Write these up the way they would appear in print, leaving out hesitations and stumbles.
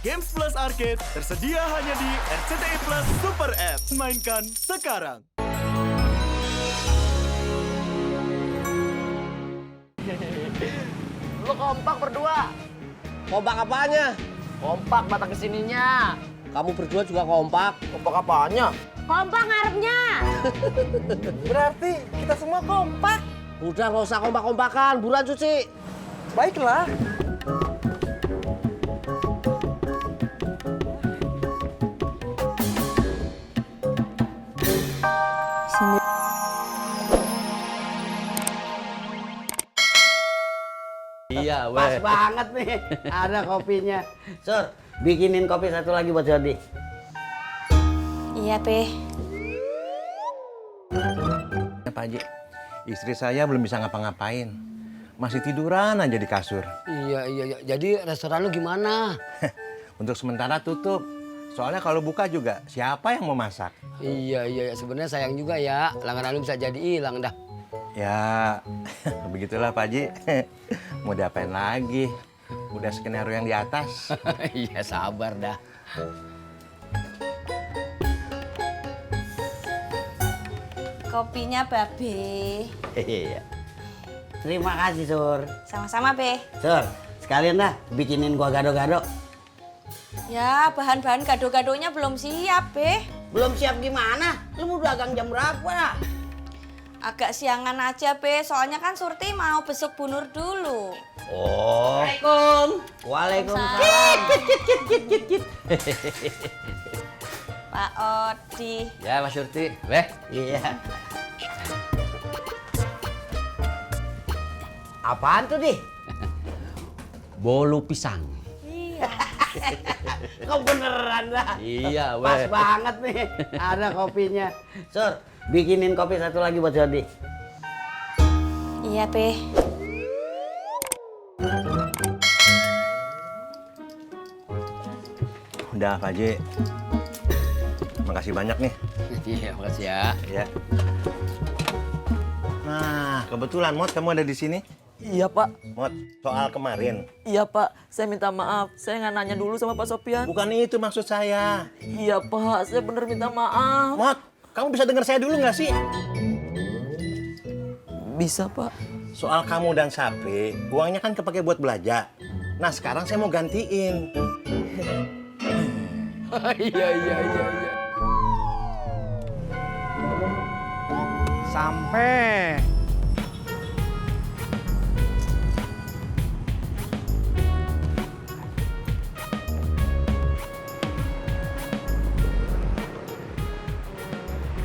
Games Plus Arcade tersedia hanya di RCTI Plus Super App. Mainkan sekarang. Lu kompak berdua. Kompak apanya? Kompak mata kesininya. Kamu berdua juga kompak. Kompak apanya? Kompak ngarepnya. Berarti kita semua kompak. Udah nggak usah kompak-kompakan, buruan cuci. Baiklah. Iya, Pas banget nih, ada kopinya. Sur, bikinin kopi satu lagi buat Jody. Iya, Pe. Pak Haji, istri saya belum bisa ngapa-ngapain. Masih tiduran aja di kasur. Iya. Jadi restoran lu gimana? Untuk sementara tutup. Soalnya kalau buka juga, siapa yang mau masak? Iya. Sebenarnya sayang juga ya. Langganan lu bisa jadi hilang dah. Ya, begitulah Pak Haji. Mau diapain lagi? Udah skenario yang di atas. Iya, sabar dah. Kopinya Babe. Iya. Terima kasih, Sur. Sama-sama, Pe. Sur, sekalian dah bikinin gua gado-gado. Ya, bahan-bahan gado-gadonya belum siap, Pe. Belum siap gimana? Lu mau dagang jam berapa? Agak siangan aja, Pe. Soalnya kan Surti mau besuk Bu Nur dulu. Oh. Waalaikumsalam. Pak Odi. Ya, Mas Surti. Weh. Iya. Apaan tuh, Di? Bolu pisang. Iya. Kok beneran dah? Iya, Pas banget nih, ada kopinya. Sur, bikinin kopi satu lagi buat Jody. Iya, Pe. Udah Pak Haji. Makasih banyak nih. Iya, makasih ya. Ya. Nah, kebetulan Mot kamu ada di sini. Iya Pak, Mot, soal kemarin. iya Pak, saya minta maaf, saya nggak nanya dulu sama Pak Sopian. Bukan itu maksud saya. Iya Pak, saya bener minta maaf. Mot, kamu bisa dengar saya dulu nggak sih? Bisa Pak. Soal kamu dan Sapri, uangnya kan kepake buat belanja. Nah, sekarang saya mau gantiin. Iya. Sampai.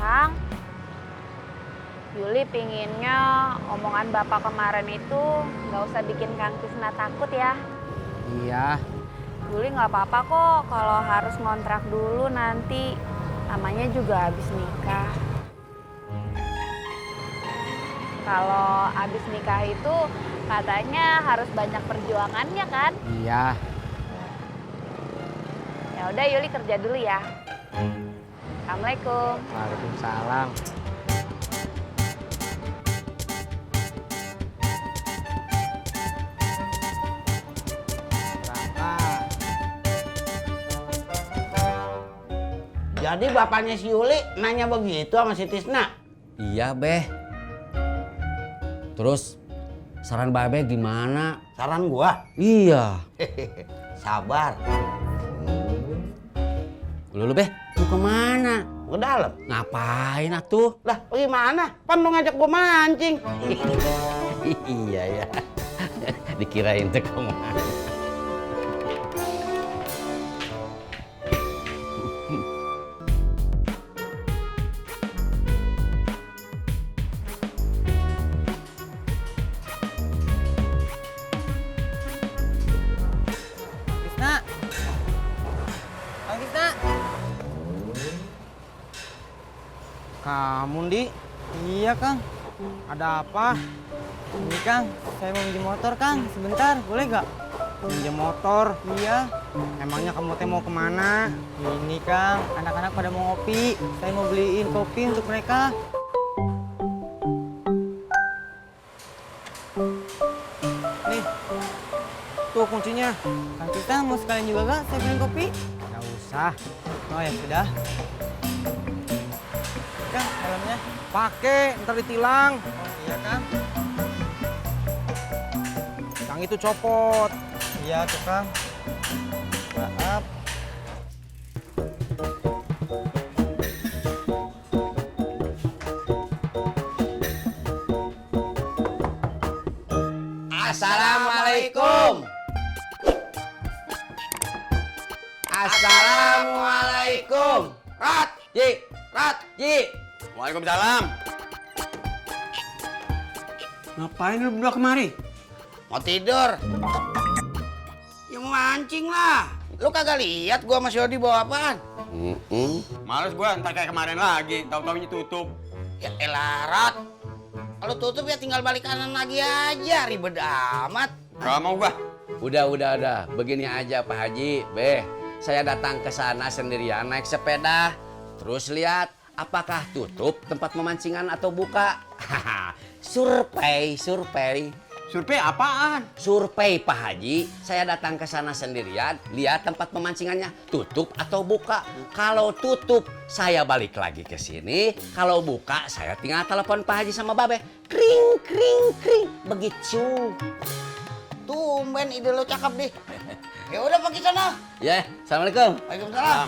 Kang, Yuli pinginnya omongan Bapak kemarin itu nggak usah bikin Kang Tisna takut ya. Iya. Yuli nggak apa-apa kok kalau harus ngontrak dulu nanti. Namanya juga habis nikah. Kalau habis nikah itu katanya harus banyak perjuangannya kan? Iya. Ya udah Yuli kerja dulu ya. Assalamualaikum. Waalaikumsalam. Jadi bapaknya si Yuli nanya begitu sama si Tisna? Iya, Beh. Terus saran Babe gimana? Saran gua? Iya. Sabar. Lu Beh, mau kemana? Ke dalam. Ngapain atuh? Lah, bagaimana? Pan lu ngajak gua mancing. Iya ya. Dikirain teh kemana? Tisna. Kang Tisna. Kamu, Di? Iya, Kang. Ada apa? Ini, Kang. Saya mau minjem motor, Kang. Sebentar, boleh nggak? Minjem motor? Iya. Emangnya kamu teh mau kemana? Ini, Kang. Anak-anak pada mau ngopi. Saya mau beliin kopi untuk mereka. Nih. Tuh, kuncinya. Kang Tisna mau sekalian juga gak saya beliin kopi? Nggak usah. Oh ya sudah. Kang, helmnya. Pakai, ntar ditilang. Oh iya Kang. Kang itu copot. Iya tuh Kang. Maaf. Assalamualaikum. Assalamualaikum. Rat, Ji. Waalaikumsalam. Ngapain lu berdua kemari? Mau tidur? Ya mau mancing lah. Lu kagak lihat gua sama si Odi bawa apaan? Males gua, ntar kayak kemarin lagi. Tahu-tahunya tutup. Ya elah, Rat. Kalau tutup ya tinggal balik kanan lagi aja, ribet amat. Gak mau gua. Udah. Begini aja Pak Haji. Saya datang ke sana sendirian naik sepeda. Terus lihat apakah tutup tempat memancingan atau buka. Survei. Survei apaan? Survei Pak Haji. Saya datang ke sana sendirian, lihat tempat pemancingannya tutup atau buka. Kalau tutup, saya balik lagi ke sini. Kalau buka, saya tinggal telepon Pak Haji sama Babe. Kring. Begitu. Tumben ide lo cakep deh. Ya udah pergi sana. Ya, Assalamualaikum. Waalaikumsalam.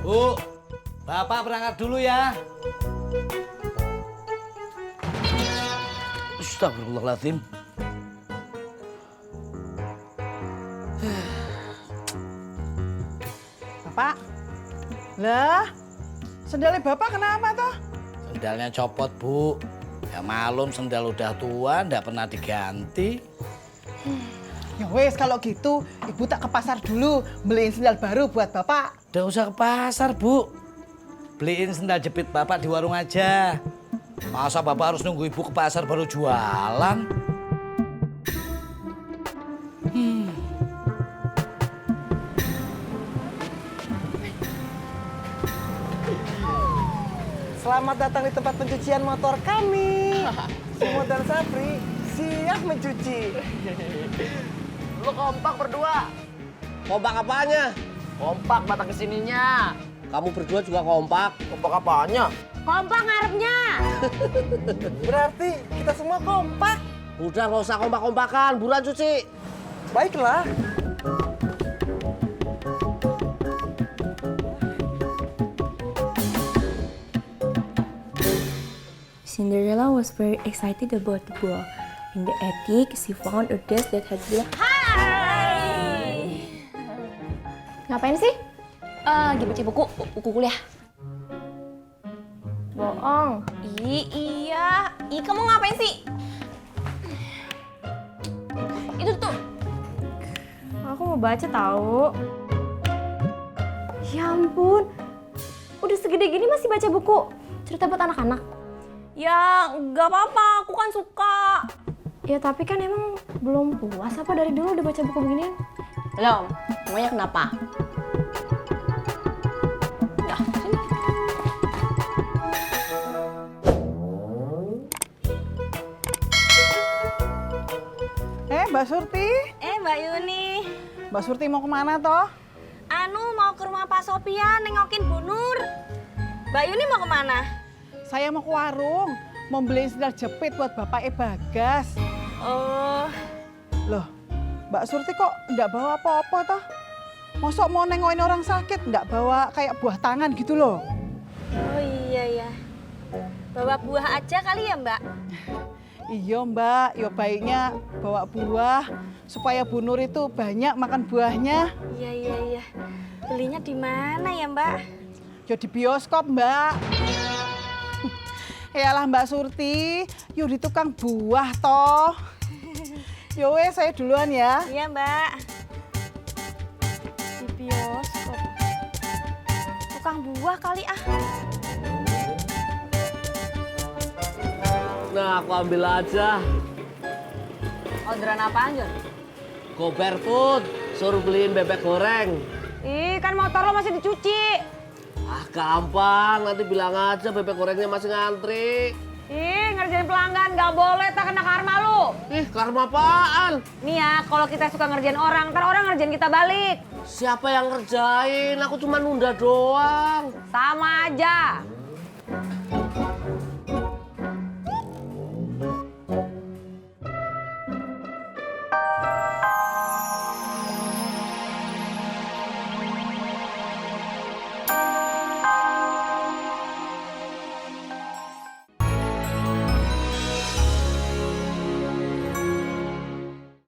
Bu, Bapak berangkat dulu ya. Astagfirullahaladzim. Bapak? Lah, sendalnya Bapak kenapa toh? Sendalnya copot, Bu. Ya malum sendal udah tua, ndak pernah diganti. Ya wes kalau gitu, Ibu tak ke pasar dulu beliin sendal baru buat Bapak. Udah usah ke pasar, Bu. Beliin sendal jepit Bapak di warung aja. Masa Bapak harus nunggu Ibu ke pasar baru jualan? Selamat datang di tempat pencucian motor kami. Semua dan Sapri siap mencuci. Lu kompak berdua. Kompak apanya? Kompak batang kesininya. Kamu berdua juga kompak. Kompak apanya? Kompak ngarepnya. Berarti kita semua kompak. Udah nggak usah kompak-kompakan, buruan cuci. Baiklah. Cinderella was very excited about the ball. In the attic, she found a desk that had been... Hai. Ngapain sih? Lagi baca buku kuliah. Bohong. Iya. Kamu ngapain sih? Itu tuh. Aku mau baca tahu. Ya ampun. Udah segede gini masih baca buku. Cerita buat anak-anak. Ya, nggak apa-apa. Aku kan suka. Ya, tapi kan emang belum puas apa dari dulu udah baca buku beginian? Belum. Emangnya kenapa? Ya, sini. Mbak Surti. Mbak Yuni. Mbak Surti mau kemana toh? Mau ke rumah Pak Sopian nengokin Bu Nur. Mbak Yuni mau kemana? Saya mau ke warung, mau beliin sendal jepit buat Bapak Bagas. Oh. Loh, Mbak Surti kok nggak bawa apa-apa toh? Mosok mau nengokin orang sakit nggak bawa kayak buah tangan gitu loh? Oh iya ya. Bawa buah aja kali ya Mbak? Iya Mbak, ya baiknya bawa buah supaya Bu Nur itu banyak makan buahnya. Iya. Belinya di mana ya Mbak? Ya di bioskop Mbak. Yalah Mbak Surti, yuk di tukang buah toh. Yo wes saya duluan ya. Iya Mbak. Di bioskop. Tukang buah kali ah. Nah, aku ambil aja. Orderan apaan, Jun? Go barefoot, suruh beliin bebek goreng. Ih, kan motor lo masih dicuci. Ah, gampang. Nanti bilang aja bebek gorengnya masih ngantri. Ih, ngerjain pelanggan nggak boleh, tak kena karma lu. Ih, karma apaan? Nih ya, kalau kita suka ngerjain orang, ntar orang ngerjain kita balik. Siapa yang ngerjain? Aku cuma nunda doang. Sama aja.